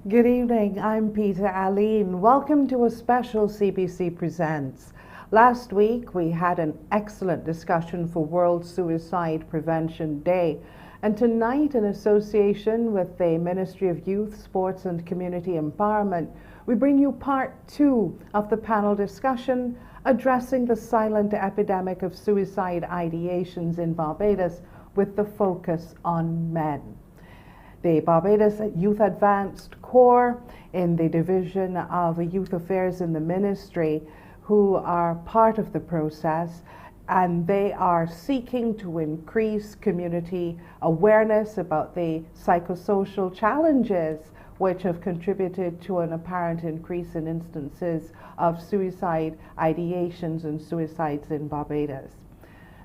Good evening, I'm Peter Aline. Welcome to a special CBC Presents. Last week we had an excellent discussion for World Suicide Prevention Day, and tonight, in association with the Ministry of Youth, Sports and Community Empowerment, we bring you part 2 of the panel discussion addressing the silent epidemic of suicide ideations in Barbados with the focus on men. The Barbados Youth Advanced Corps in the Division of Youth Affairs in the Ministry, who are part of the process, and they are seeking to increase community awareness about the psychosocial challenges which have contributed to an apparent increase in instances of suicide ideations and suicides in Barbados.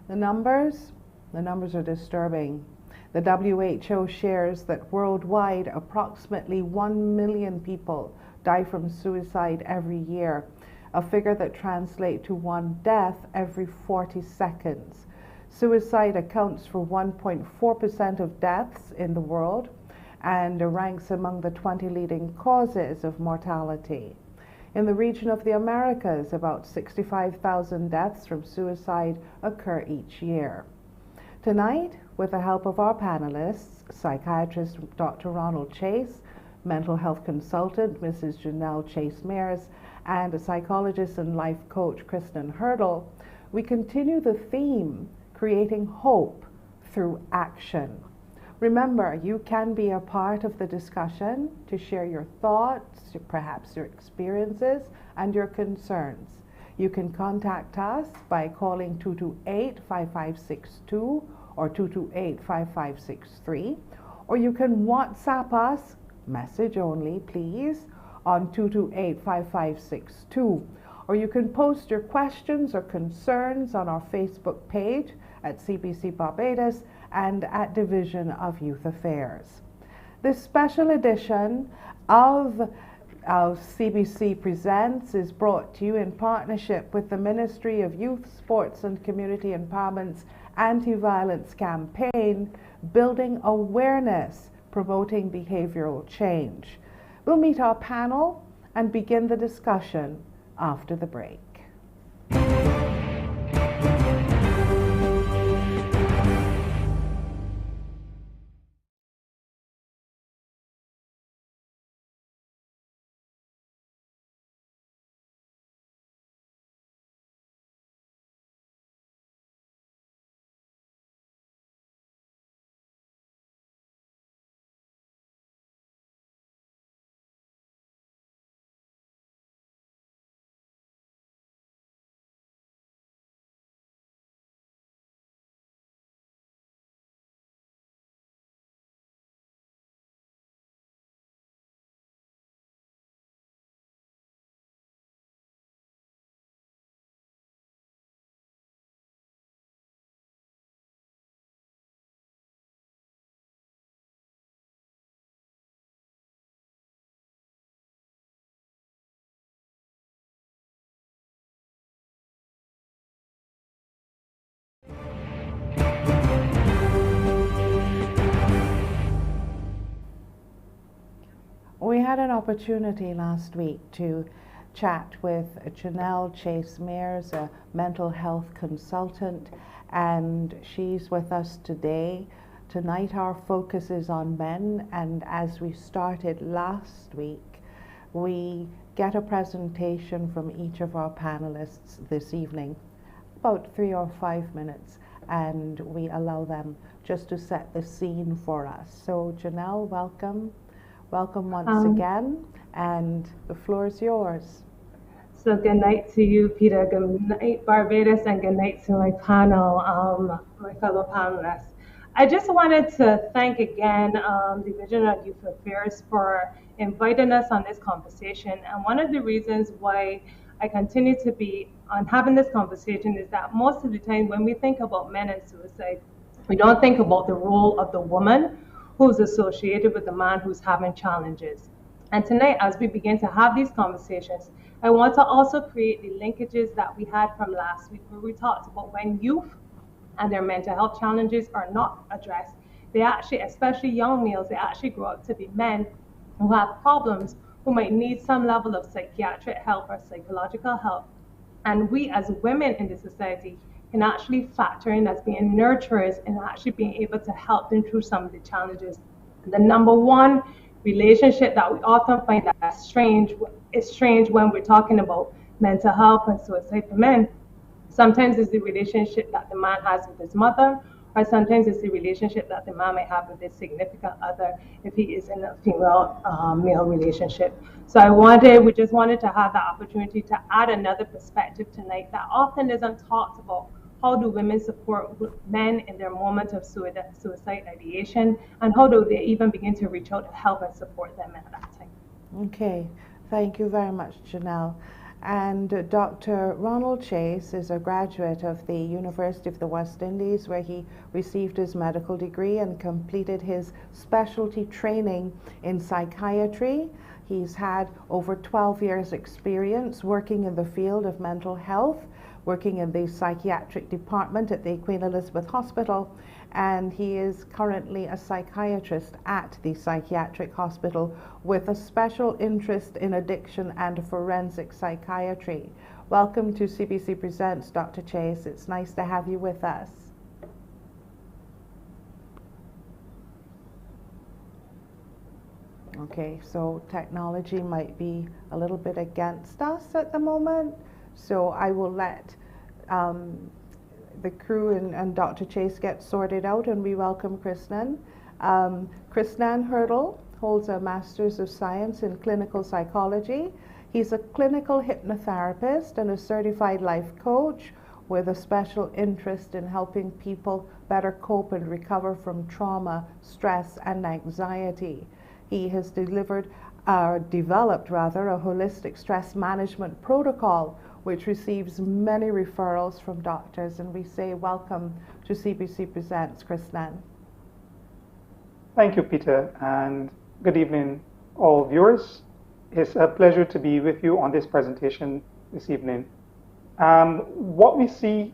The numbers are disturbing. The WHO shares that worldwide approximately 1 million people die from suicide every year, a figure that translates to 1 death every 40 seconds. Suicide accounts for 1.4% of deaths in the world and ranks among the 20 leading causes of mortality. In the region of the Americas, about 65,000 deaths from suicide occur each year. Tonight, with the help of our panelists, psychiatrist Dr. Ronald Chase, mental health consultant Mrs. Janelle Chase-Mears, and a psychologist and life coach Kristen Hurdle, we continue the theme, creating hope through action. Remember, you can be a part of the discussion to share your thoughts, perhaps your experiences, and your concerns. You can contact us by calling 228-5562 or 228-5563, or you can WhatsApp us, message only please, on 228-5562, or you can post your questions or concerns on our Facebook page at CBC Barbados and at Division of Youth Affairs. This special edition of CBC Presents is brought to you in partnership with the Ministry of Youth, Sports and Community Empowerment's anti-violence campaign, Building Awareness, Promoting Behavioral Change. We'll meet our panel and begin the discussion after the break. We had an opportunity last week to chat with Janelle Chase-Mears, a mental health consultant, and she's with us today. Tonight our focus is on men, and as we started last week, we get a presentation from each of our panelists this evening, about 3 or 5 minutes, and we allow them just to set the scene for us. So Janelle, welcome. Welcome once again, and the floor is yours. So good night to you, Peter. Good night, Barbados, and good night to my panel, my fellow panelists. I just wanted to thank again the Division of Youth Affairs for inviting us on this conversation. And one of the reasons why I continue to be on having this conversation is that most of the time when we think about men and suicide, we don't think about the role of the woman who's associated with the man who's having challenges. And tonight, as we begin to have these conversations, I want to also create the linkages that we had from last week, where we talked about when youth and their mental health challenges are not addressed, they actually, especially young males, they actually grow up to be men who have problems, who might need some level of psychiatric help or psychological help. And we as women in the society can actually factor in as being nurturers and actually being able to help them through some of the challenges. The number one relationship that we often find that is strange when we're talking about mental health and suicide for men. Sometimes it's the relationship that the man has with his mother, or sometimes it's the relationship that the man may have with his significant other if he is in a female male relationship. So we just wanted to have that opportunity to add another perspective tonight that often isn't talked about. How do women support men in their moment of suicide ideation, and how do they even begin to reach out to help and support them at that time? Okay, thank you very much, Janelle. And Dr. Ronald Chase is a graduate of the University of the West Indies, where he received his medical degree and completed his specialty training in psychiatry. He's had over 12 years experience working in the field of mental health, working in the psychiatric department at the Queen Elizabeth Hospital, and he is currently a psychiatrist at the psychiatric hospital with a special interest in addiction and forensic psychiatry. Welcome to CBC Presents, Dr. Chase. It's nice to have you with us. Okay, so technology might be a little bit against us at the moment, so I will let the crew and Dr. Chase get sorted out, and we welcome Krishnan. Krishnan Hurdle holds a Master's of Science in Clinical Psychology. He's a clinical hypnotherapist and a certified life coach with a special interest in helping people better cope and recover from trauma, stress, and anxiety. He has developed a holistic stress management protocol which receives many referrals from doctors, and we say welcome to CBC Presents, Krishnan. Thank you, Peter, and good evening, all viewers. It's a pleasure to be with you on this presentation this evening. What we see,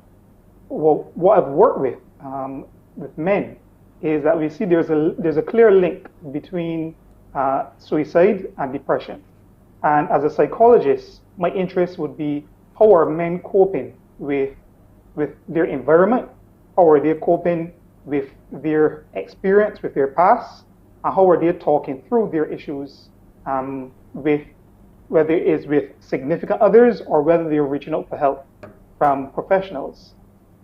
well, what I've worked with men, is that we see there's a clear link between suicide and depression. And as a psychologist, my interest would be, how are men coping with their environment? How are they coping with their experience, with their past? And how are they talking through their issues with, whether it is with significant others or whether they're reaching out for help from professionals?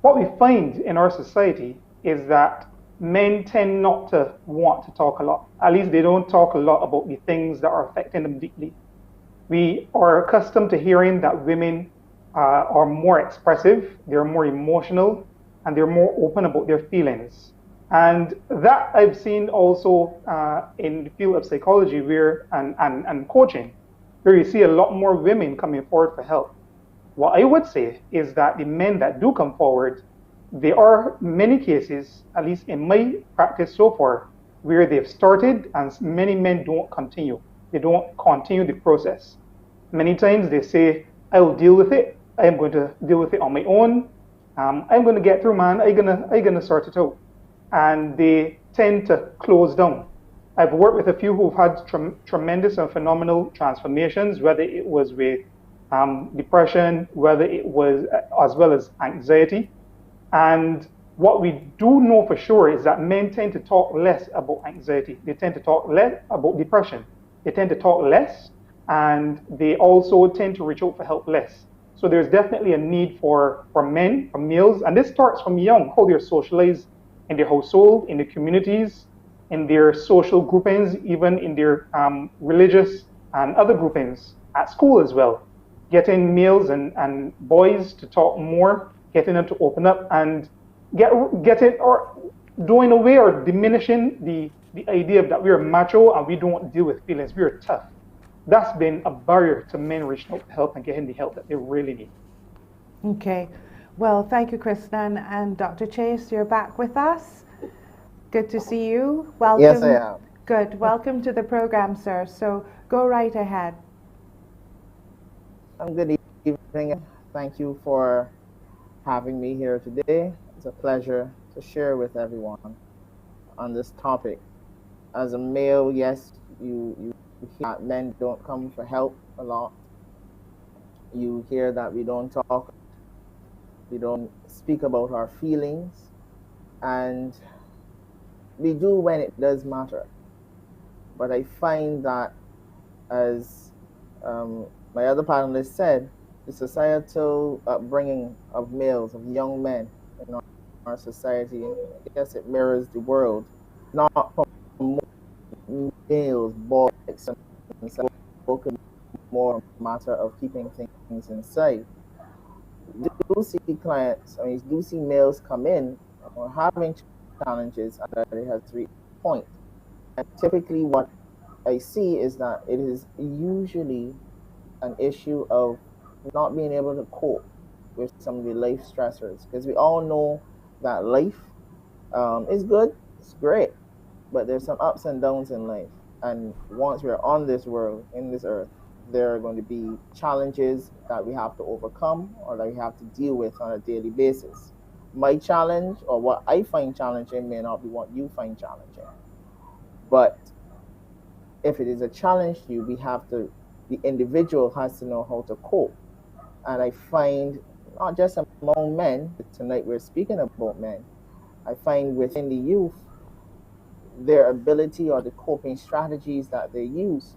What we find in our society is that men tend not to want to talk a lot. At least they don't talk a lot about the things that are affecting them deeply. We are accustomed to hearing that women are more expressive, they're more emotional, and they're more open about their feelings. And that I've seen also in the field of psychology and coaching, where you see a lot more women coming forward for help. What I would say is that the men that do come forward, there are many cases, at least in my practice so far, where they've started and many men don't continue. They don't continue the process. Many times they say, I will deal with it. I'm going to deal with it on my own. I'm going to get through, man. I'm gonna sort it out. And they tend to close down. I've worked with a few who've had tremendous and phenomenal transformations, whether it was with depression, whether it was as well as anxiety. And what we do know for sure is that men tend to talk less about anxiety. They tend to talk less about depression. They tend to talk less, and they also tend to reach out for help less. So there's definitely a need for men, for males, and this starts from young, how they're socialized in their household, in the communities, in their social groupings, even in their religious and other groupings, at school as well. Getting males and boys to talk more, getting them to open up, and getting or doing away or diminishing the idea that we're macho and we don't deal with feelings, we're tough. That's been a barrier to men reaching out for help and getting the help that they really need. Okay. Well, thank you, Krishnan. And Dr. Chase, you're back with us. Good to see you. Welcome. Yes, I am. Good. Welcome to the program, sir. So go right ahead. Good evening. Thank you for having me here today. It's a pleasure to share with everyone on this topic. As a male, yes, you We hear that men don't come for help a lot. You hear that we don't talk, we don't speak about our feelings, and we do when it does matter. But I find that, as my other panelists said, the societal upbringing of males, of young men in our society, yes, it mirrors the world, not from males, boys, and spoken more a matter of keeping things inside. We do see clients, I mean, do see males come in or having challenges that it has reached a point. And typically, what I see is that it is usually an issue of not being able to cope with some of the life stressors, because we all know that life is good, it's great, but there's some ups and downs in life. And once we're on this world, in this earth, there are going to be challenges that we have to overcome or that we have to deal with on a daily basis. My challenge, or what I find challenging, may not be what you find challenging. But if it is a challenge to you, the individual has to know how to cope. And I find, not just among men, but tonight we're speaking about men, I find within the youth, their ability or the coping strategies that they use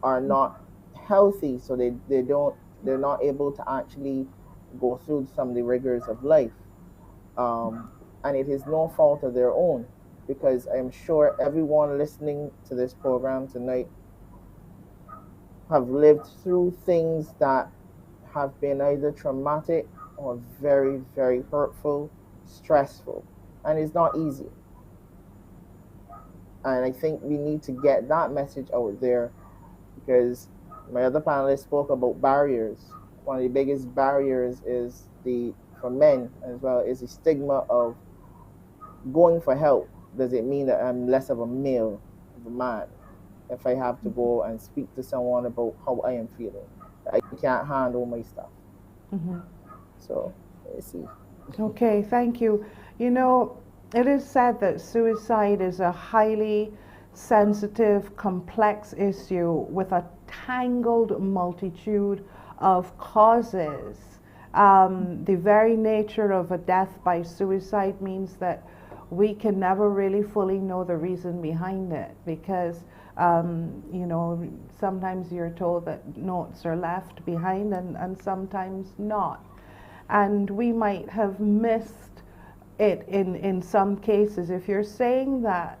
are not healthy, so they're not able to actually go through some of the rigors of life. And it is no fault of their own, because I'm sure everyone listening to this program tonight have lived through things that have been either traumatic or very, very hurtful, stressful, and it's not easy. And I think we need to get that message out there, because my other panelists spoke about barriers. One of the biggest barriers is for men as well, is the stigma of going for help. Does it mean that I'm less of a male, of a man, if I have to go and speak to someone about how I am feeling? I can't handle my stuff. Mm-hmm. So, let's see. Okay, thank you. You know, it is said that suicide is a highly sensitive, complex issue with a tangled multitude of causes. The very nature of a death by suicide means that we can never really fully know the reason behind it, because you know, sometimes you're told that notes are left behind and sometimes not. And we might have missed it in some cases. If you're saying that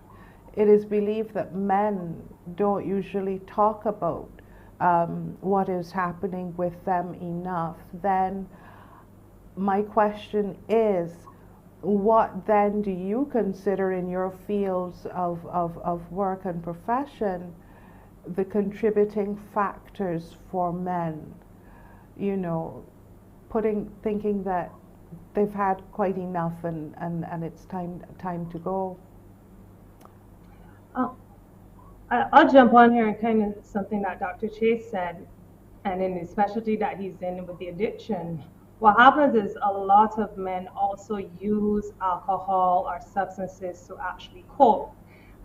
it is believed that men don't usually talk about what is happening with them enough, then my question is, what then do you consider in your fields of work and profession the contributing factors for men? You know, thinking that they've had quite enough and it's time to go. I'll jump on here and kind of something that Dr. Chase said, and in the specialty that he's in with the addiction. What happens is a lot of men also use alcohol or substances to actually cope.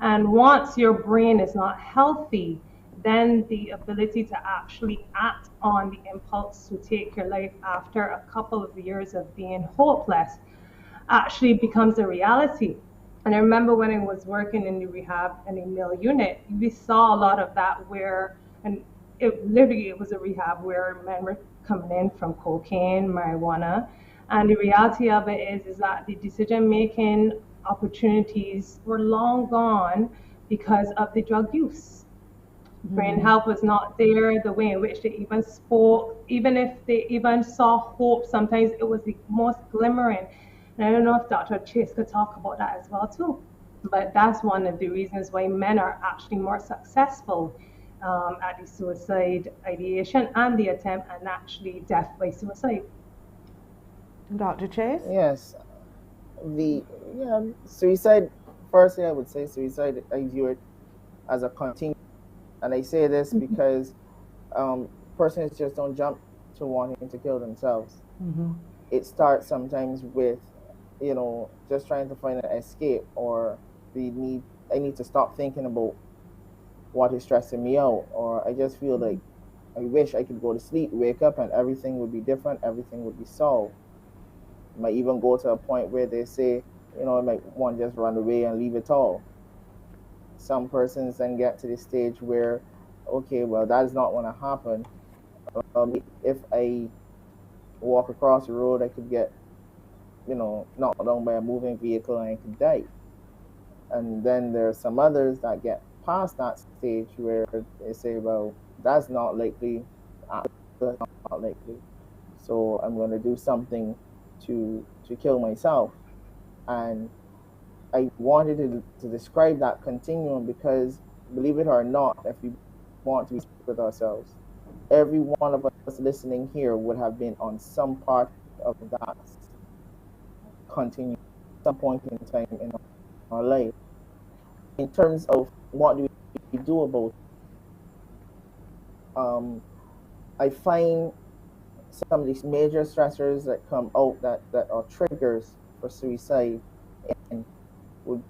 And once your brain is not healthy, then the ability to actually act on the impulse to take your life after a couple of years of being hopeless actually becomes a reality. And I remember when I was working in the rehab and a male unit, we saw a lot of that where, and it was a rehab where men were coming in from cocaine, marijuana, and the reality of it is that the decision-making opportunities were long gone because of the drug use. Brain health was not there, the way in which they even spoke, even if they even saw hope, sometimes it was the most glimmering. And I don't know if Dr. Chase could talk about that as well too. But that's one of the reasons why men are actually more successful at the suicide ideation and the attempt, and actually death by suicide. Dr. Chase? Yes. Suicide, firstly, I would say suicide, I view it as a continuum. And I say this because persons just don't jump to wanting to kill themselves. Mm-hmm. It starts sometimes with, you know, just trying to find an escape, or I need to stop thinking about what is stressing me out, or I just feel like I wish I could go to sleep, wake up, and everything would be different, everything would be solved. It might even go to a point where they say, I might want to just run away and leave it all. Some persons then get to the stage where, okay, well, that is not going to happen. If I walk across the road, I could get, knocked down by a moving vehicle and I could die. And then there are some others that get past that stage where they say, well, that's not likely, that's not likely. So I'm going to do something to kill myself. And I wanted to describe that continuum because, believe it or not, if we want to be with ourselves, every one of us listening here would have been on some part of that continuum at some point in time in our life. In terms of what do we do about it, I find some of these major stressors that come out that are triggers for suicide and would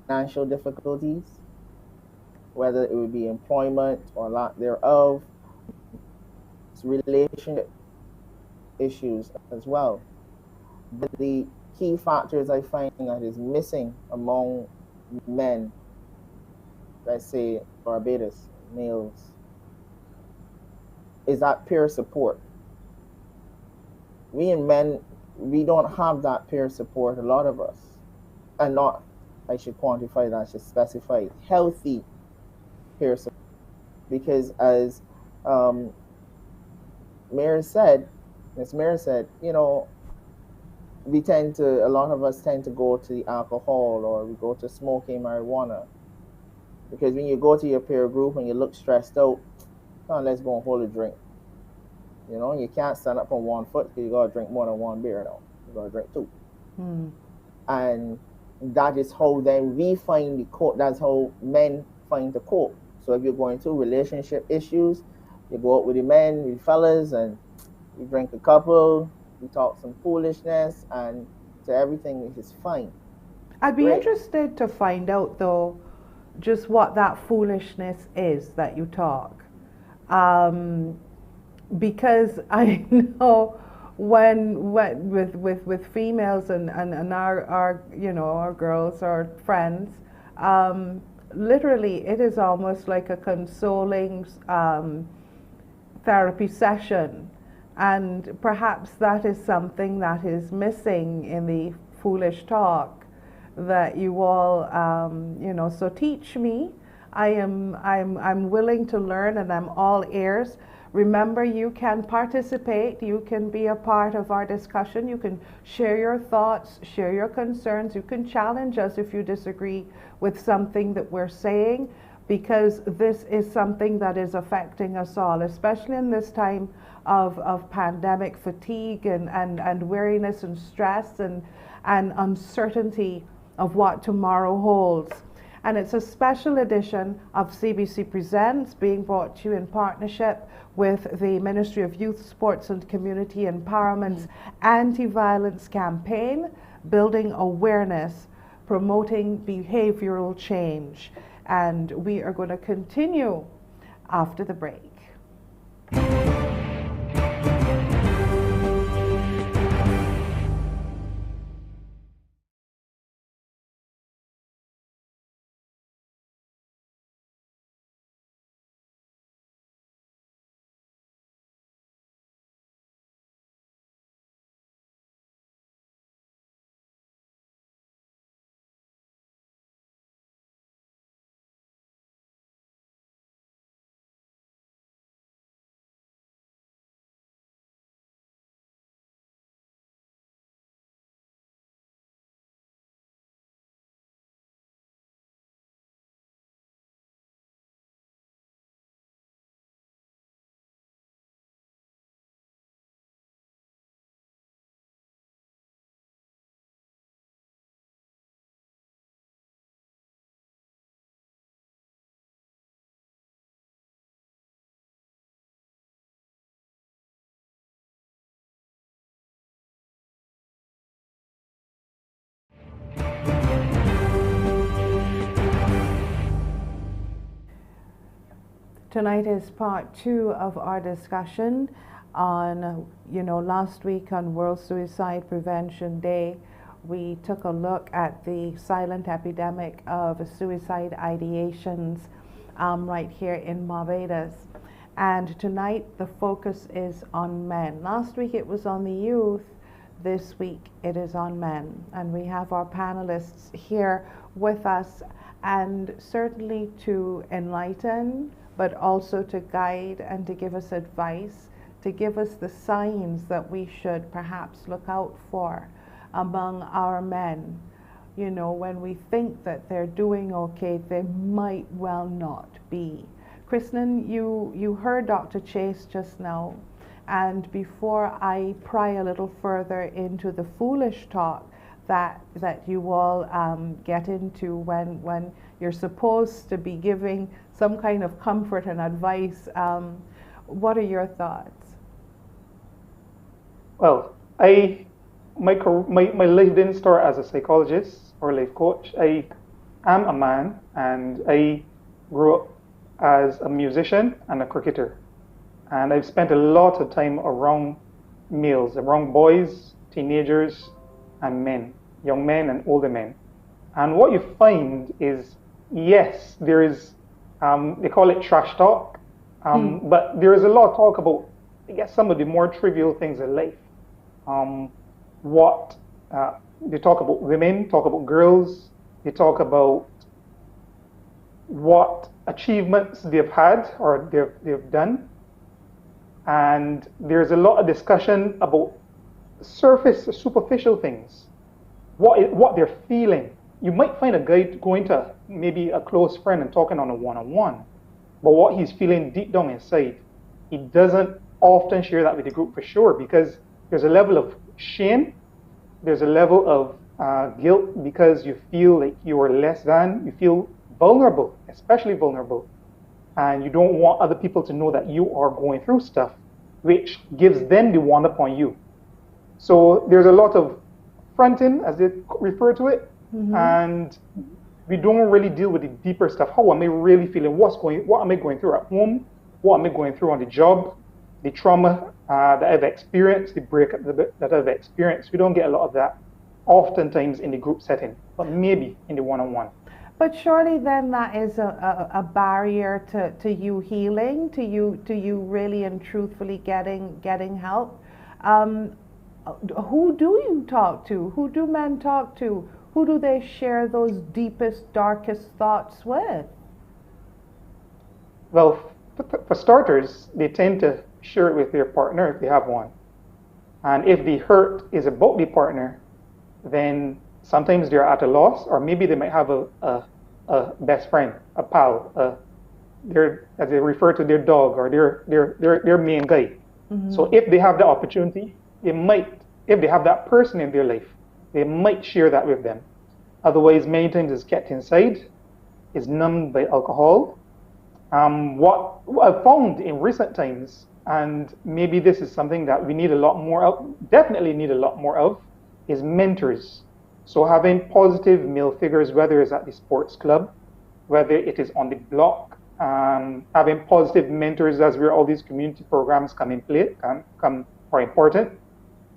financial difficulties, whether it would be employment or lack thereof, it's relationship issues as well. But the key factors I find that is missing among men, let's say Barbados males, is that peer support. We men, we don't have that peer support, a lot of us. And not, I should quantify that, I should specify healthy peer support. Because as Miss Mary said, a lot of us tend to go to the alcohol or we go to smoking marijuana. Because when you go to your peer group and you look stressed out, come on, let's go and hold a drink. You can't stand up on one foot because you got to drink more than one beer now. You got to drink two. And that is how then we find the cope. That's how men find the cope. So if you're going through relationship issues, you go out with the men, with the fellas, and you drink a couple, you talk some foolishness, and so everything is fine. I'd be interested to find out, though, just what that foolishness is that you talk. Because I know when with females and our girls, our friends, literally it is almost like a consoling therapy session, and perhaps that is something that is missing in the foolish talk that you all so teach me. I'm willing to learn, and I'm all ears. Remember, you can participate, you can be a part of our discussion, you can share your thoughts, share your concerns, you can challenge us if you disagree with something that we're saying, because this is something that is affecting us all, especially in this time of pandemic fatigue and weariness and stress and uncertainty of what tomorrow holds. And it's a special edition of CBC Presents, being brought to you in partnership with the Ministry of Youth, Sports and Community Empowerment's anti-violence campaign, building awareness, promoting behavioral change. And we are going to continue after the break. Tonight is part 2 of our discussion on, last week on World Suicide Prevention Day, we took a look at the silent epidemic of suicide ideations right here in Barbados. And tonight the focus is on men. Last week it was on the youth. This week it is on men. And we have our panelists here with us, and certainly to enlighten, but also to guide and to give us advice, to give us the signs that we should perhaps look out for among our men. When we think that they're doing okay, they might well not be. Kristen, you heard Dr. Chase just now, and before I pry a little further into the foolish talk that you all get into when you're supposed to be giving some kind of comfort and advice, what are your thoughts? Well, my life didn't start as a psychologist or life coach. I am a man, and I grew up as a musician and a cricketer. And I've spent a lot of time around males, around boys, teenagers, and men, young men and older men. And what you find is, yes, there is, they call it trash talk, but there is a lot of talk about, I guess, some of the more trivial things in life. They talk about women, talk about girls, they talk about what achievements they've had or they've done. And there's a lot of discussion about superficial things, what they're feeling. You might find a guy going to maybe a close friend and talking on a one-on-one, but what he's feeling deep down inside, he doesn't often share that with the group for sure, because there's a level of shame, there's a level of guilt because you feel like you are less than, you feel vulnerable, especially vulnerable, and you don't want other people to know that you are going through stuff, which gives them the one upon you. So there's a lot of fronting, as they refer to it, and we don't really deal with the deeper stuff. How am I really feeling? What am I going through at home? What am I going through on the job? The trauma that I've experienced, the breakup that I've experienced. We don't get a lot of that oftentimes in the group setting, but maybe in the one-on-one. But surely then that is a barrier to you healing, to you really and truthfully getting help. Who do you talk to? Who do men talk to? Who do they share those deepest, darkest thoughts with? Well, for starters, they tend to share it with their partner if they have one. And if the hurt is about the partner, then sometimes they're at a loss, or maybe they might have a best friend, a pal, as they refer to their dog or their main guy. So if they have the opportunity, if they have that person in their life, they might share that with them. Otherwise, many times it's kept inside, is numbed by alcohol. What I've found in recent times, and maybe this is something that we need a lot more of, definitely need a lot more of, is mentors. So having positive male figures, whether it's at the sports club, whether it is on the block, having positive mentors, as where all these community programs are important.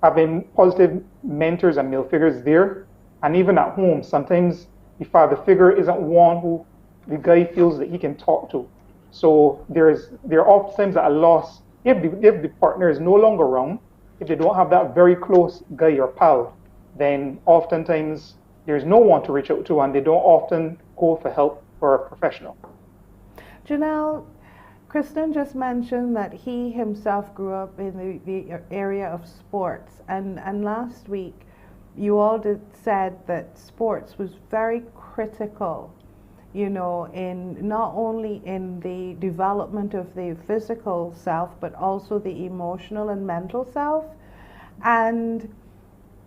Having positive mentors and male figures there, and even at home, sometimes the father figure isn't one who the guy feels that he can talk to. So there are oftentimes at a loss if the partner is no longer around, if they don't have that very close guy or pal, then oftentimes there's no one to reach out to, and they don't often go for help for a professional. Janelle, Kristen just mentioned that he himself grew up in the area of sports, and last week you all said that sports was very critical, in not only in the development of the physical self, but also the emotional and mental self. And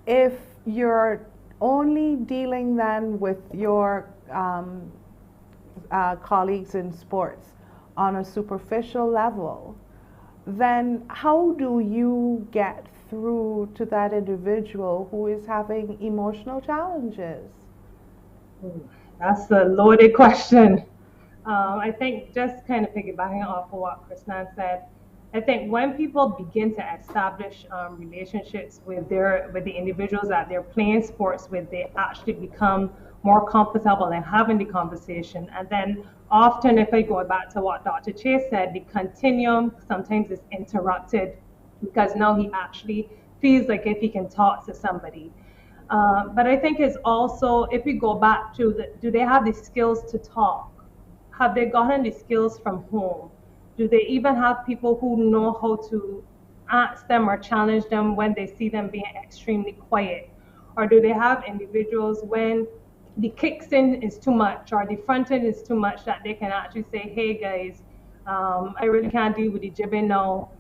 if you're only dealing then with your colleagues in sports on a superficial level, then how do you get through to that individual who is having emotional challenges? That's a loaded question. I think just kind of piggybacking off of what Krishnan said, I think when people begin to establish relationships with the individuals that they're playing sports with, they actually become more comfortable in having the conversation. And then often, if I go back to what Dr. Chase said, the continuum sometimes is interrupted because now he actually feels like if he can talk to somebody. But I think it's also, if we go back to do they have the skills to talk? Have they gotten the skills from home? Do they even have people who know how to ask them or challenge them when they see them being extremely quiet? Or do they have individuals when the kicks in is too much or the front end is too much that they can actually say, hey guys, I really can't deal with the jibbing now.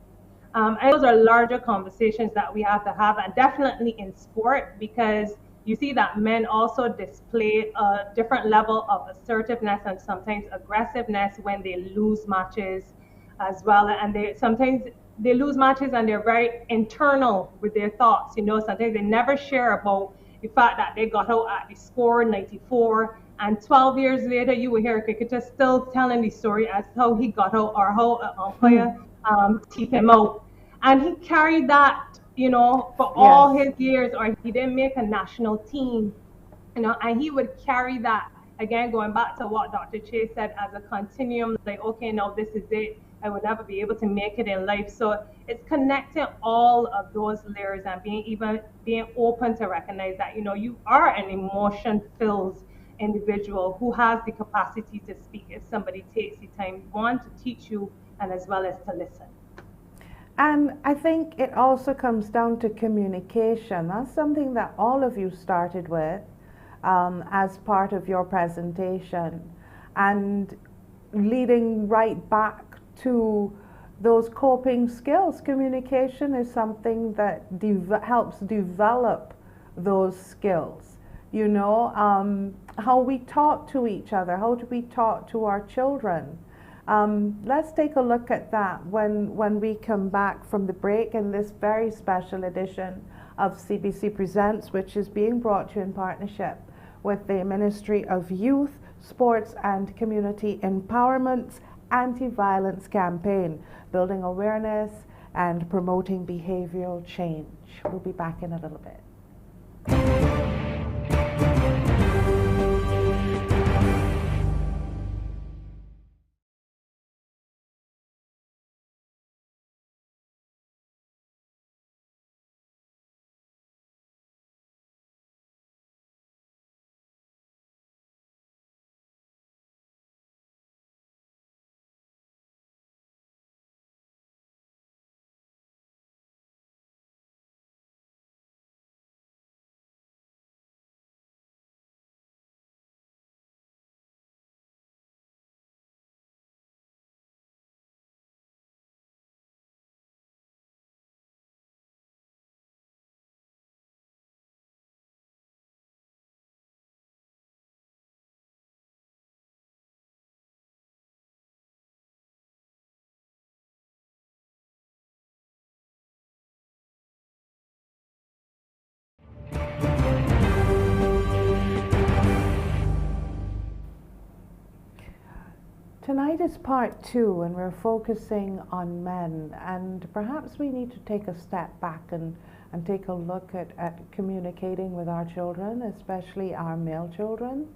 And those are larger conversations that we have to have, and definitely in sport, because you see that men also display a different level of assertiveness and sometimes aggressiveness when they lose matches as well. And they sometimes they lose matches and they're very internal with their thoughts. You know, sometimes they never share about the fact that they got out at the score 94, and 12 years later you will hear a cricketer still telling the story as how he got out or how an umpire teed him out. And he carried that, you know, for all his years, or he didn't make a national team, you know, and he would carry that, again, going back to what Dr. Chase said, as a continuum, like, okay, now this is it. I would never be able to make it in life. So it's connecting all of those layers and being open to recognize that, you know, you are an emotion-filled individual who has the capacity to speak if somebody takes the time, one, to teach you, and as well as to listen. And I think it also comes down to communication. That's something that all of you started with as part of your presentation, and leading right back to those coping skills. Communication is something that helps develop those skills. You know, how we talk to each other, how do we talk to our children? Let's take a look at that when we come back from the break in this very special edition of CBC Presents, which is being brought to you in partnership with the Ministry of Youth, Sports and Community Empowerment's Anti-Violence Campaign, building awareness and promoting behavioral change. We'll be back in a little bit. Tonight is part 2, and we're focusing on men, and perhaps we need to take a step back and take a look at communicating with our children, especially our male children,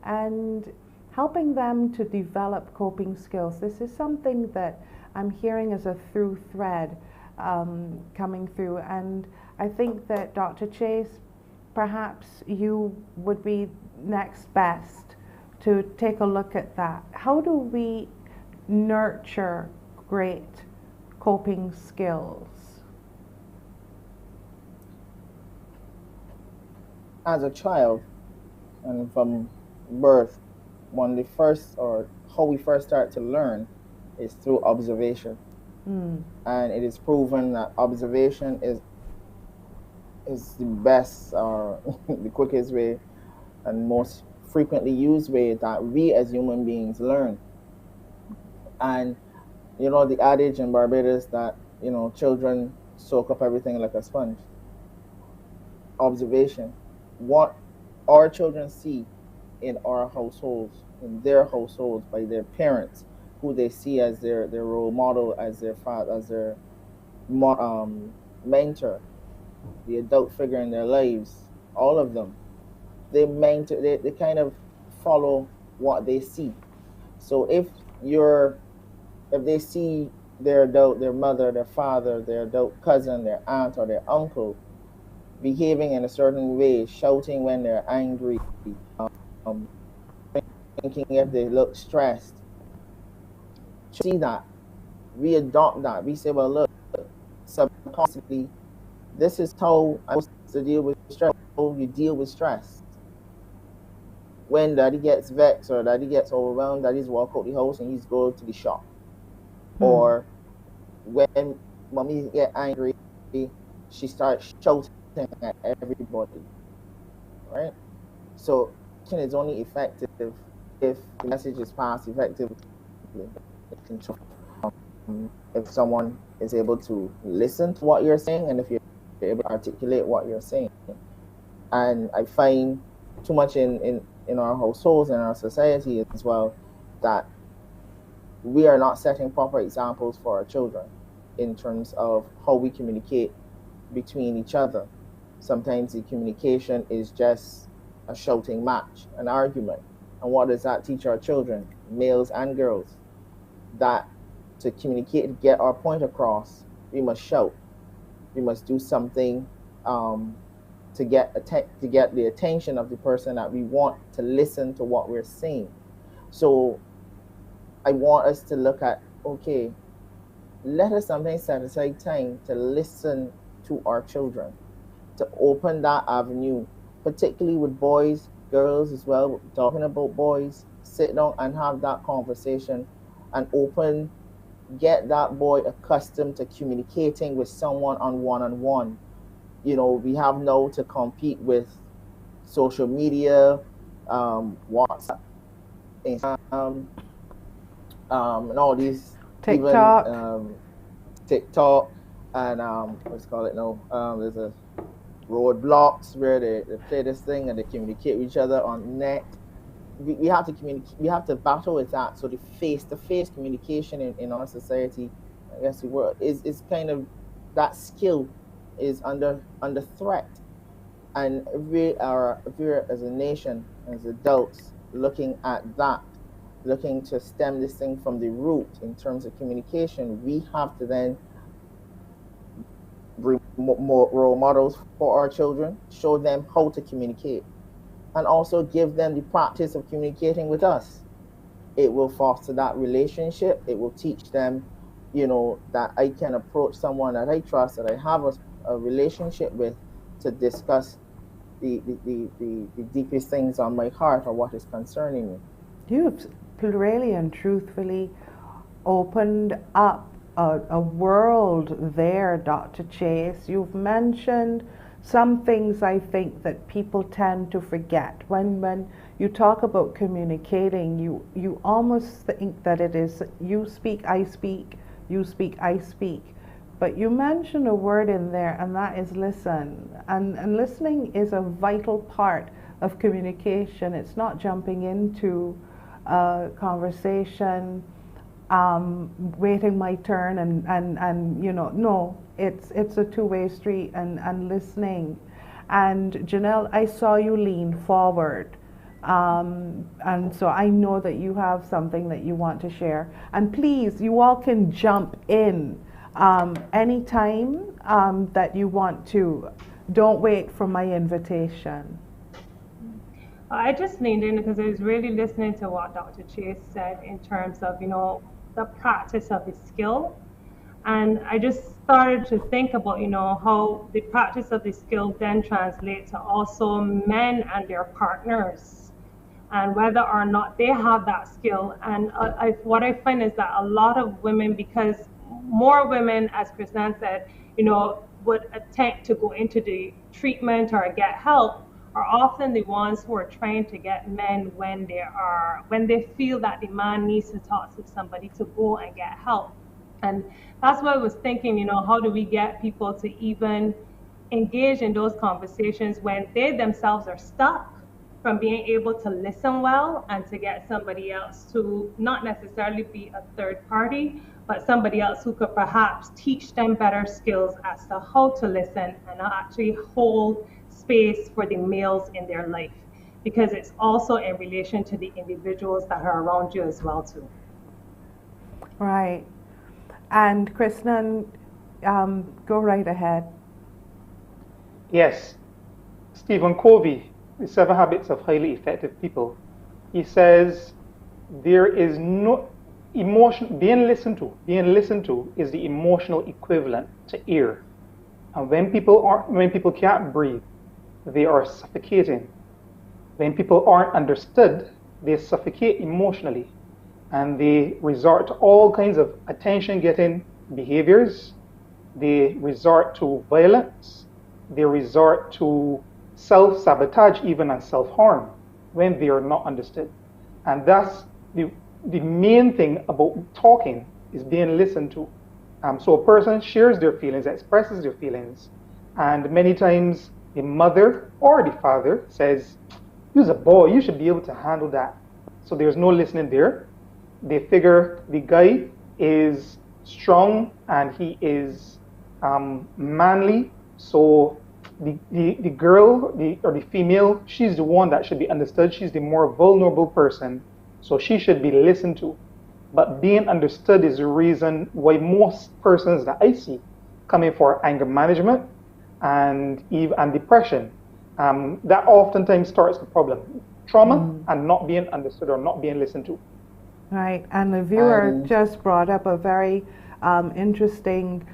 and helping them to develop coping skills. This is something that I'm hearing as a through thread coming through, and I think that Dr. Chase, perhaps you would be next best to take a look at that. How do we nurture great coping skills? As a child, and from birth, when the first, or how we first start to learn, is through observation. And it is proven that observation is the best or the quickest way and most frequently used way that we as human beings learn. And you know the adage in Barbados that, you know, children soak up everything like a sponge. Observation. What our children see in our households in their households by their parents, who they see as their role model, as their father, as their mentor, the adult figure in their lives, all of them, they kind of follow what they see. So if they see their adult, their mother, their father, their adult cousin, their aunt, or their uncle behaving in a certain way, shouting when they're angry, um, thinking if they look stressed, see that, we adopt that. We say, well, look, subconsciously, this is how I'm supposed to deal with stress. How you deal with stress. When daddy gets vexed or daddy gets overwhelmed, daddy's walk out the house and he's go to the shop. Or when mommy get angry, she starts shouting at everybody, right? So it's only effective if the message is passed effectively. If someone is able to listen to what you're saying, and if you're able to articulate what you're saying. And I find too much in our households and our society as well that we are not setting proper examples for our children in terms of how we communicate between each other. Sometimes the communication is just a shouting match, an argument. And what does that teach our children, males and girls? That to communicate, to get our point across, we must shout. We must do something to get the attention of the person that we want to listen to what we're saying. So I want us to look at, okay, let us sometimes set aside time to listen to our children, to open that avenue, particularly with boys, girls as well, talking about boys, sit down and have that conversation and get that boy accustomed to communicating with someone on one-on-one. You know, we have now to compete with social media, WhatsApp, Instagram, and all these TikTok, even, TikTok, and what's call it now? There's a roadblocks where they play this thing and they communicate with each other on net. We have to communicate. We have to battle with that. So the face-to-face communication in our society, I guess the world is kind of, that skill is under threat. And if we're as a nation, as adults, looking at that, looking to stem this thing from the root in terms of communication, we have to then bring more role models for our children, show them how to communicate, and also give them the practice of communicating with us. It will foster that relationship. It will teach them, that I can approach someone that I trust, that I have a relationship with, to discuss the deepest things on my heart or what is concerning me. You've really and truthfully opened up a world there, Dr. Chase. You've mentioned some things I think that people tend to forget. When you talk about communicating, you almost think that it is you speak, I speak, you speak, I speak. But you mentioned a word in there, and that is listen. And listening is a vital part of communication. It's not jumping into a conversation, waiting my turn and no, it's a two-way street, and listening. And Janelle, I saw you lean forward, and so I know that you have something that you want to share. And please, you all can jump in anytime that you want to. Don't wait for my invitation. I just leaned in because I was really listening to what Dr. Chase said in terms of, the practice of the skill. And I just started to think about, how the practice of the skill then translates to also men and their partners, and whether or not they have that skill. And what I find is that a lot of women, because more women, as Christiane said, would attempt to go into the treatment or get help, are often the ones who are trying to get men when they feel that the man needs to talk to somebody to go and get help. And that's why I was thinking, how do we get people to even engage in those conversations when they themselves are stuck? from being able to listen well and to get somebody else to not necessarily be a third party, but somebody else who could perhaps teach them better skills as to how to listen and actually hold space for the males in their life, because it's also in relation to the individuals that are around you as well too. Right. And Krishnan, go right ahead. Yes, Stephen Covey, The 7 Habits of Highly Effective People, he says there is no emotion, being listened to is the emotional equivalent to air. And when people can't breathe, they are suffocating. When people aren't understood, they suffocate emotionally, and they resort to all kinds of attention-getting behaviors. They resort to violence. They resort to self-sabotage, even, and self-harm when they are not understood. And that's the main thing about talking, is being listened to. So a person shares their feelings, expresses their feelings, and many times the mother or the father says, "You're a boy, you should be able to handle that." So there's no listening there. They figure the guy is strong and he is manly, so the girl, or the female, she's the one that should be understood. She's the more vulnerable person, so she should be listened to. But being understood is the reason why most persons that I see coming for anger management and depression, that oftentimes starts the problem. Trauma and not being understood or not being listened to. Right, and the viewer just brought up a very interesting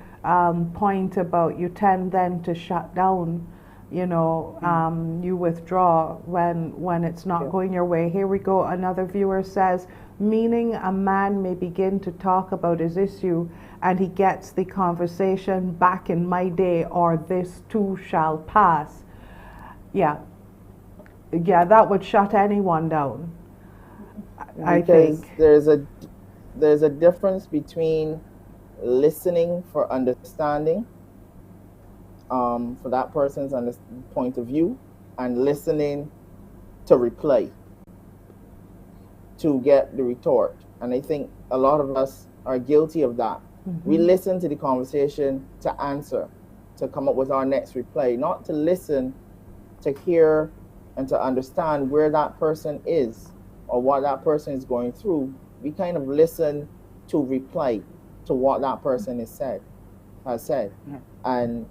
point about you tend then to shut down, you withdraw when it's not going your way. Here we go, another viewer says, meaning a man may begin to talk about his issue and he gets the conversation back in my day, or this too shall pass. Yeah, that would shut anyone down. I think there's a difference between listening for understanding, for that person's point of view, and listening to reply, to get the retort. And I think a lot of us are guilty of that. We listen to the conversation to answer, to come up with our next reply, not to listen, to hear and to understand where that person is or what that person is going through. We kind of listen to reply to what that person has said. And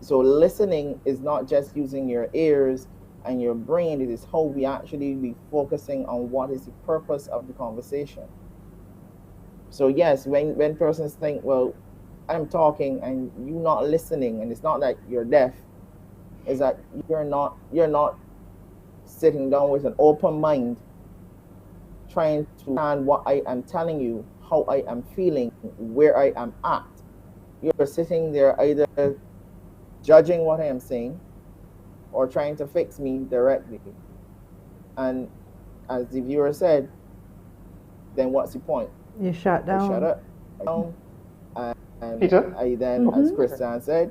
so listening is not just using your ears and your brain. It is how we actually be focusing on what is the purpose of the conversation. So yes, when persons think, well, I'm talking and you're not listening, and it's not that you're deaf, is that you're not sitting down with an open mind, trying to understand what I am telling you, how I am feeling, where I am at. You're sitting there either judging what I am saying or trying to fix me directly. And as the viewer said, then what's the point? You shut down. I shut up. And Peter? I then, as Christian said,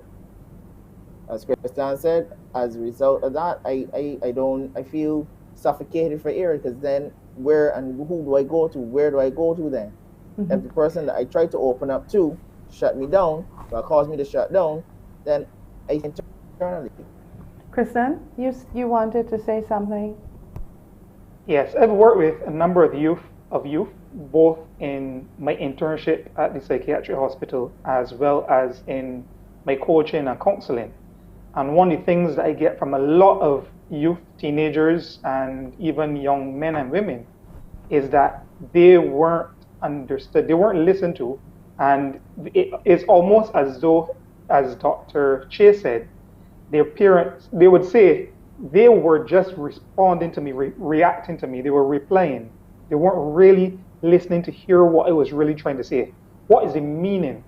as a result of that, I feel suffocated for air, because then where and who do I go to? Where do I go to then? If the person that I try to open up to shut me down, or cause me to shut down, then I internally. Kristen, you wanted to say something? Yes, I've worked with a number of youth, both in my internship at the psychiatric hospital as well as in my coaching and counseling. And one of the things that I get from a lot of youth, teenagers, and even young men and women is that they weren't understood, they weren't listened to, and it's almost as though, as Dr. Chase said, their parents, they would say they were just responding to me, reacting to me, they were replying. They weren't really listening to hear what I was really trying to say. What is the meaning?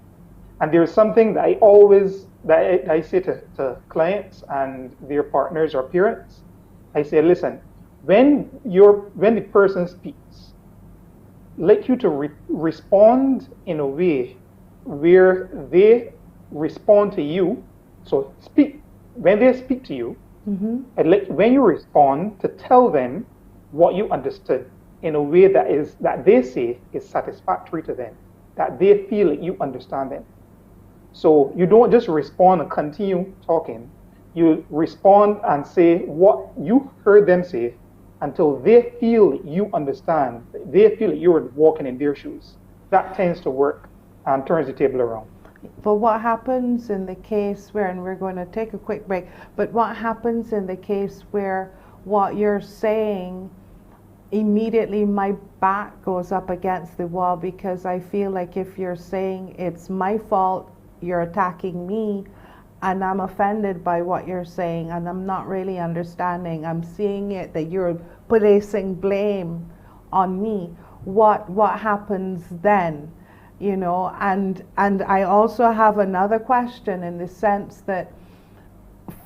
And there's something that I say to clients and their partners or parents. I say, listen, when the person speaks, like you to respond in a way where they respond to you. So when they speak to you, Mm-hmm. And when you respond, to tell them what you understood in a way that they say is satisfactory to them, that they feel that you understand them. So you don't just respond and continue talking. You respond and say what you heard them say until they feel you understand. They feel that you're walking in their shoes. That tends to work and turns the table around. But what happens in the case where, and we're going to take a quick break, but what happens in the case where what you're saying, immediately my back goes up against the wall, because I feel like if you're saying it's my fault, you're attacking me, and I'm offended by what you're saying, and I'm not really understanding. I'm seeing it that you're placing blame on me. What happens then? You know, and I also have another question, in the sense that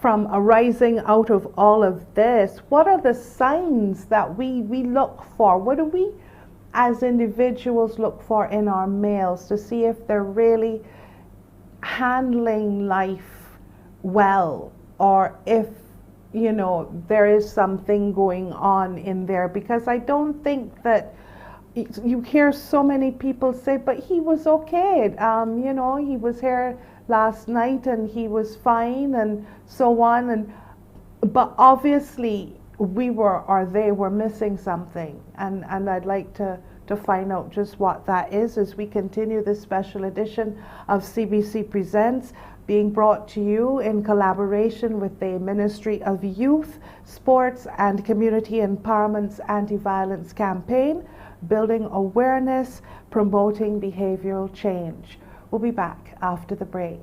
from arising out of all of this, what are the signs that we look for? What do we as individuals look for in our males to see if they're really handling life well, or if, you know, there is something going on in there? Because I don't think that you hear so many people say, but he was okay, you know, he was here last night and he was fine, and so on, and but obviously we were, or they were, missing something, and I'd like to find out just what that is as we continue this special edition of CBC Presents, being brought to you in collaboration with the Ministry of Youth, Sports and Community Empowerment's Anti-Violence Campaign, building awareness, promoting behavioral change. We'll be back after the break.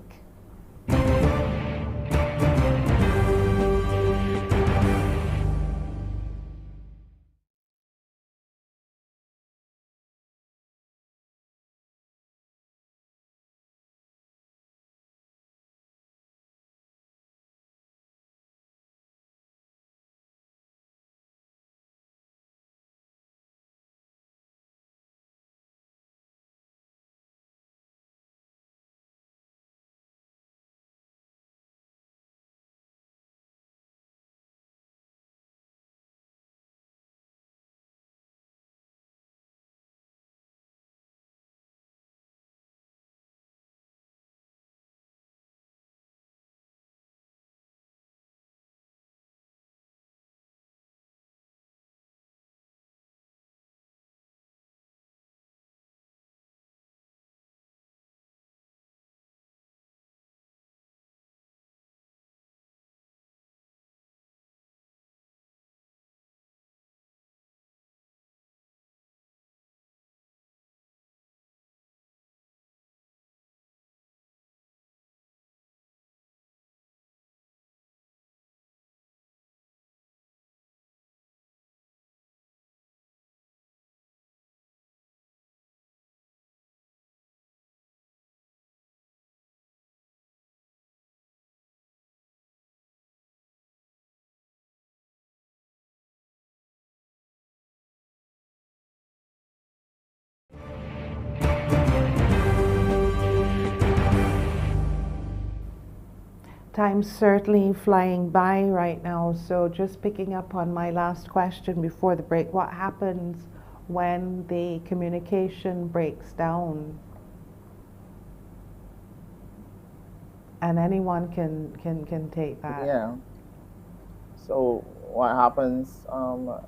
Time's certainly flying by right now, so just picking up on my last question before the break, what happens when the communication breaks down? And anyone can take that. Yeah. So what happens,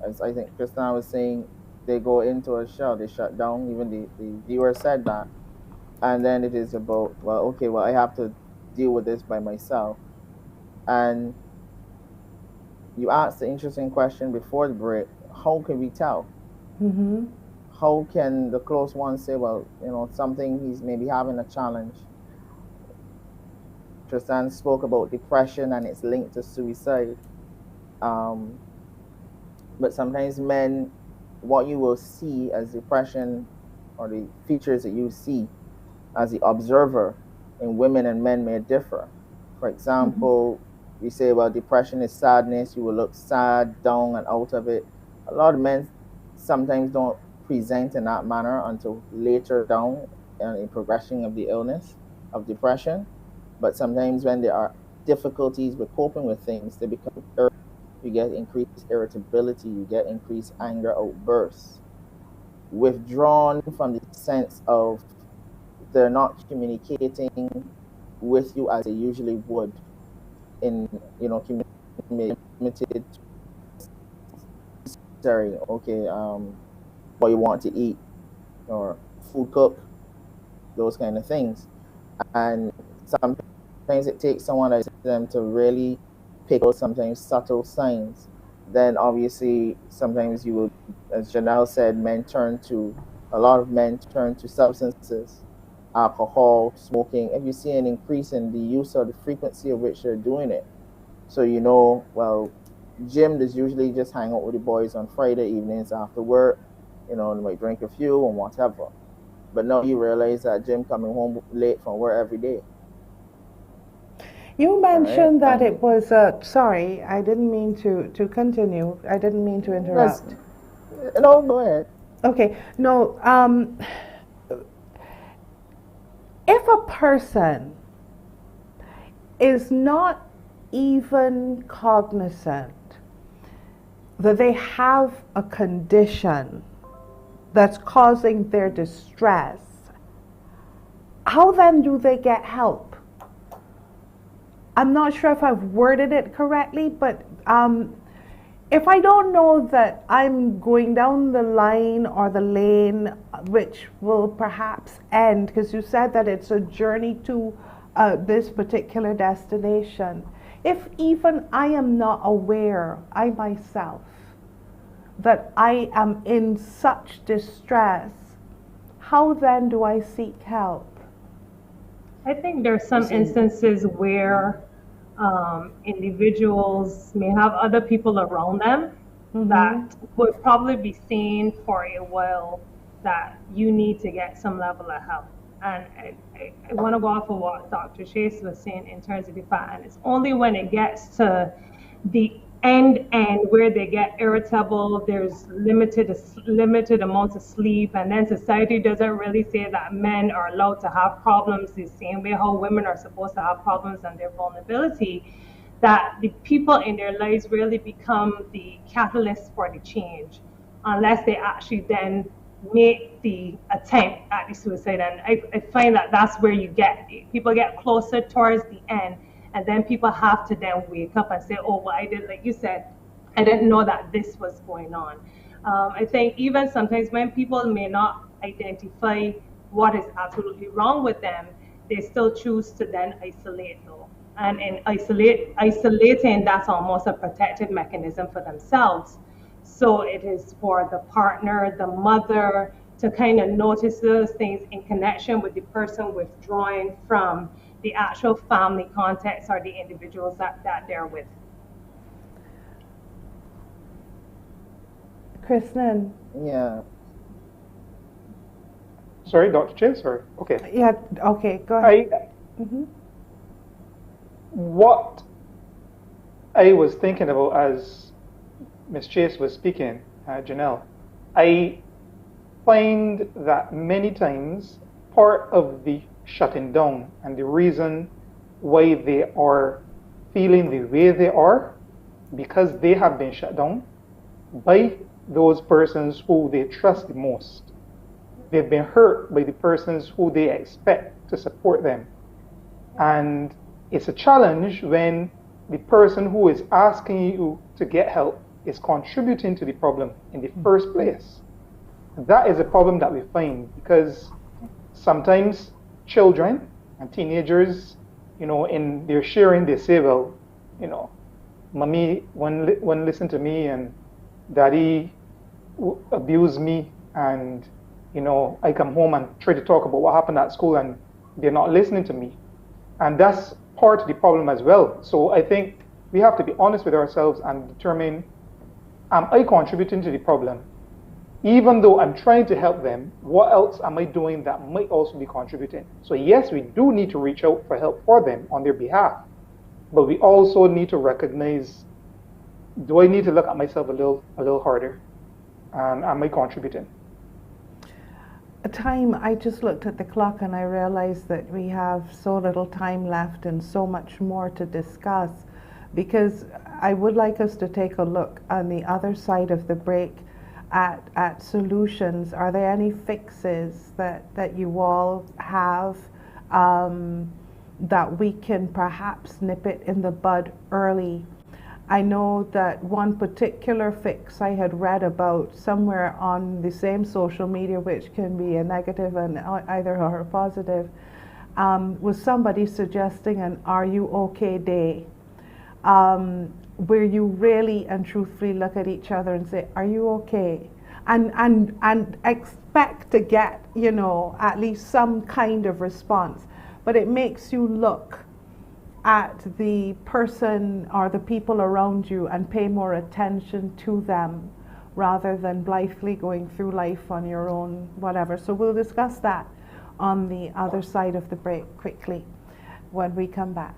as I think Kristen was saying, they go into a shell, they shut down, even the viewer said that. And then it is about, well, okay, well, I have to deal with this by myself. And you asked the interesting question before the break, how can we tell? Mm-hmm. How can the close ones say, well, you know, something, he's maybe having a challenge? Tristan spoke about depression and it's linked to suicide. But sometimes men, what you will see as depression, or the features that you see as the observer in women and men, may differ. For example, we say, well, depression is sadness. You will look sad, down, and out of it. A lot of men sometimes don't present in that manner until later down in progression of the illness of depression. But sometimes when they are difficulties with coping with things, they become you get increased irritability, you get increased anger outbursts, withdrawn from the sense of they're not communicating with you as they usually would in, limited, okay, what you want to eat or food cook, those kind of things. And sometimes it takes someone like them to really pick out sometimes subtle signs. Then obviously sometimes you will, as Janelle said, a lot of men turn to substances, alcohol, smoking. If you see an increase in the use or the frequency of which they're doing it, so well, Jim is usually just hang out with the boys on Friday evenings after work, they might drink a few and whatever. But now you realize that Jim coming home late from work every day. You mentioned that it was, sorry, I didn't mean to continue. I didn't mean to interrupt. No, go ahead. Okay, no, if a person is not even cognizant that they have a condition that's causing their distress, how then do they get help? I'm not sure if I've worded it correctly, but if I don't know that I'm going down the line or the lane which will perhaps end, because you said that it's a journey to this particular destination, if even I am not aware, I myself, that I am in such distress, how then do I seek help? I think there's some instances where individuals may have other people around them that would probably be saying for a while that you need to get some level of help. And I want to go off of what Dr. Chase was saying in terms of the fact, and it's only when it gets to the end where they get irritable, there's limited amounts of sleep, and then society doesn't really say that men are allowed to have problems the same way how women are supposed to have problems and their vulnerability, that the people in their lives really become the catalyst for the change, unless they actually then make the attempt at the suicide. And I find that that's where people get closer towards the end, and then people have to then wake up and say, oh, well, I did, like you said, I didn't know that this was going on. I think even sometimes when people may not identify what is absolutely wrong with them, they still choose to then isolate though. And in isolating, that's almost a protective mechanism for themselves. So it is for the partner, the mother, to kind of notice those things in connection with the person withdrawing from the actual family context or the individuals that they're with. Kristen? Yeah. Sorry, Dr. Chase, sorry. Okay. Yeah, okay, go ahead. What I was thinking about as Ms. Chase was speaking, Janelle, I find that many times part of the shutting down and the reason why they are feeling the way they are, because they have been shut down by those persons who they trust the most. They've been hurt by the persons who they expect to support them. And it's a challenge when the person who is asking you to get help is contributing to the problem in the first place. That is a problem that we find, because sometimes children and teenagers, in their sharing, they say, well, mommy won't listen to me, and daddy abused me, and I come home and try to talk about what happened at school, and they're not listening to me. And that's part of the problem as well. So I think we have to be honest with ourselves and determine, am I contributing to the problem? Even though I'm trying to help them, what else am I doing that might also be contributing? So yes, we do need to reach out for help for them on their behalf, but we also need to recognize, do I need to look at myself a little harder? Am I contributing? time, I just looked at the clock and I realized that we have so little time left and so much more to discuss, because I would like us to take a look on the other side of the break at solutions. Are there any fixes that you all have that we can perhaps nip it in the bud early? I know that one particular fix I had read about somewhere on the same social media, which can be a negative and either or a positive, was somebody suggesting an "Are you okay" day, where you really and truthfully look at each other and say, "Are you okay?" and expect to get, you know, at least some kind of response, but it makes you look at the person or the people around you and pay more attention to them rather than blithely going through life on your own, whatever. So we'll discuss that on the other side of the break quickly when we come back.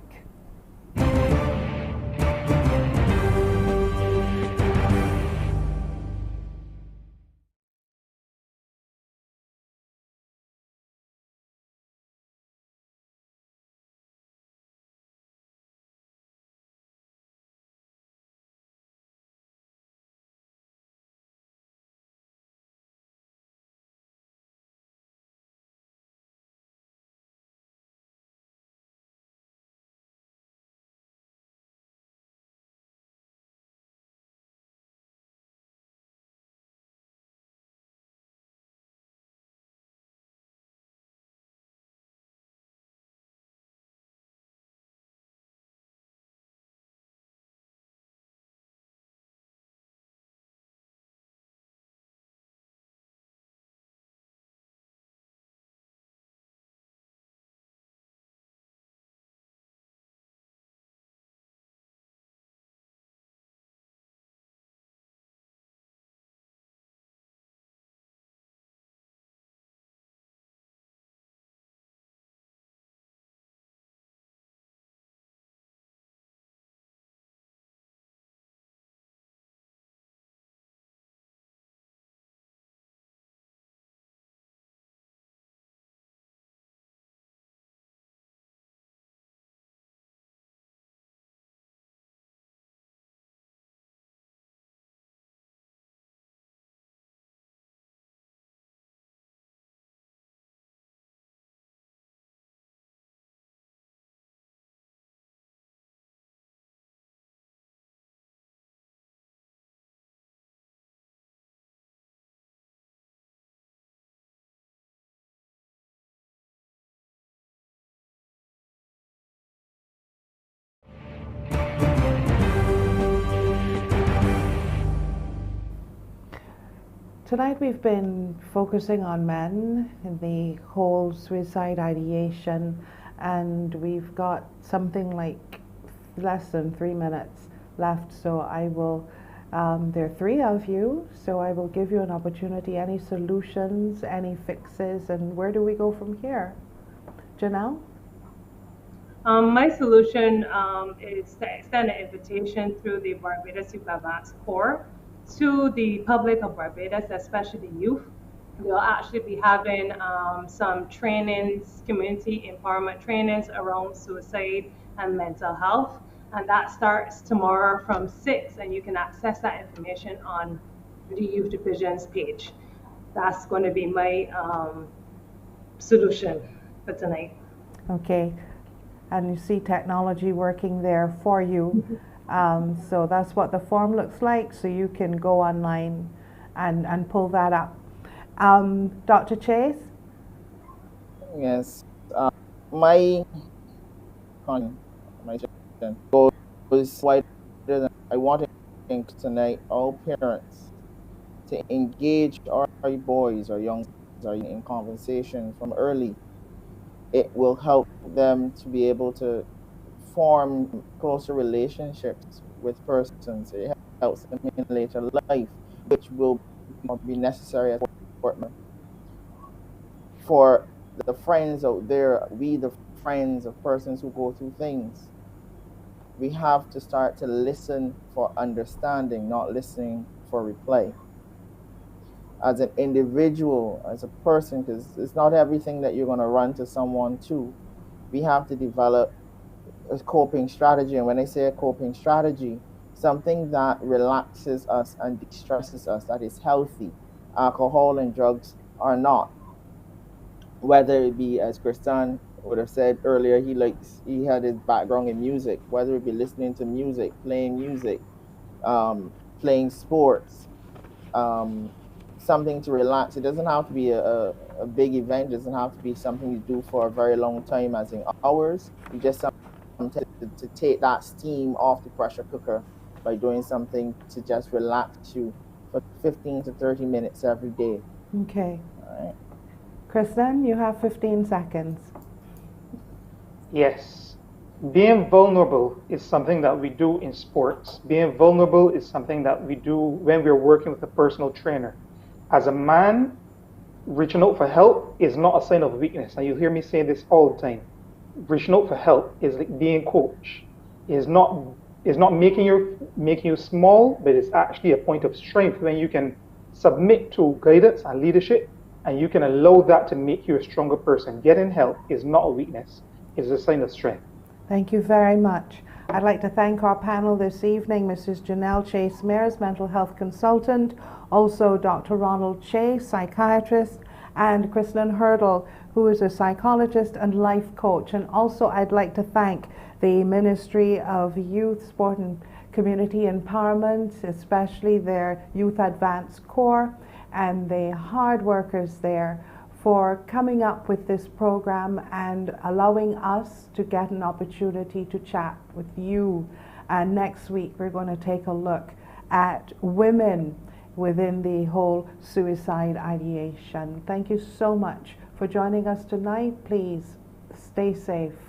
Tonight we've been focusing on men in the whole suicide ideation, and we've got something like less than 3 minutes left, so I will, there are 3 of you, so I will give you an opportunity. Any solutions, any fixes, and where do we go from here? Janelle? My solution is to extend an invitation through the Barbados Youth Advance Corps to the public of Barbados, especially the youth. We'll actually be having some trainings, community empowerment trainings around suicide and mental health. And that starts tomorrow from 6, and you can access that information on the Youth Division's page. That's going to be my solution for tonight. Okay. And you see technology working there for you. So that's what the form looks like, so you can go online and pull that up. Dr. Chase? Yes. My goes wider than I want to think tonight. All parents to engage our boys or young in conversation from early. It will help them to be able to form closer relationships with persons. It helps them in later life, which will be necessary as for the friends out there. We, the friends of persons who go through things, we have to start to listen for understanding, not listening for reply. as an individual, as a person, because it's not everything that you're going to run to someone to. We have to develop a coping strategy. And when I say a coping strategy, something that relaxes us and de-stresses us, that is healthy. Alcohol and drugs are not. Whether it be, as Kristan would have said earlier, he had his background in music, whether it be listening to music, um, playing sports, um, something to relax. It doesn't have to be a big event. It doesn't have to be something you do for a very long time, as in hours. You just something to take that steam off the pressure cooker by doing something to just relax you for 15 to 30 minutes every day. Okay. All right. Kristen, you have 15 seconds. Yes. Being vulnerable is something that we do in sports. Being vulnerable is something that we do when we're working with a personal trainer. As a man, reaching out for help is not a sign of weakness. And you hear me say this all the time. Reaching out for help is like being coach. Is not making you small, but it's actually a point of strength when you can submit to guidance and leadership, and you can allow that to make you a stronger person. Getting help is not a weakness. It's a sign of strength. Thank you very much. I'd like to thank our panel this evening, Mrs. Janelle Chase Mears, mental health consultant, also Dr. Ronald Chase, psychiatrist, and Kristen Hurdle, who is a psychologist and life coach. And also I'd like to thank the Ministry of Youth, Sport and Community Empowerment, especially their Youth Advance Corps, and the hard workers there for coming up with this program and allowing us to get an opportunity to chat with you. And next week we're going to take a look at women within the whole suicide ideation. Thank you so much for joining us tonight. Please stay safe.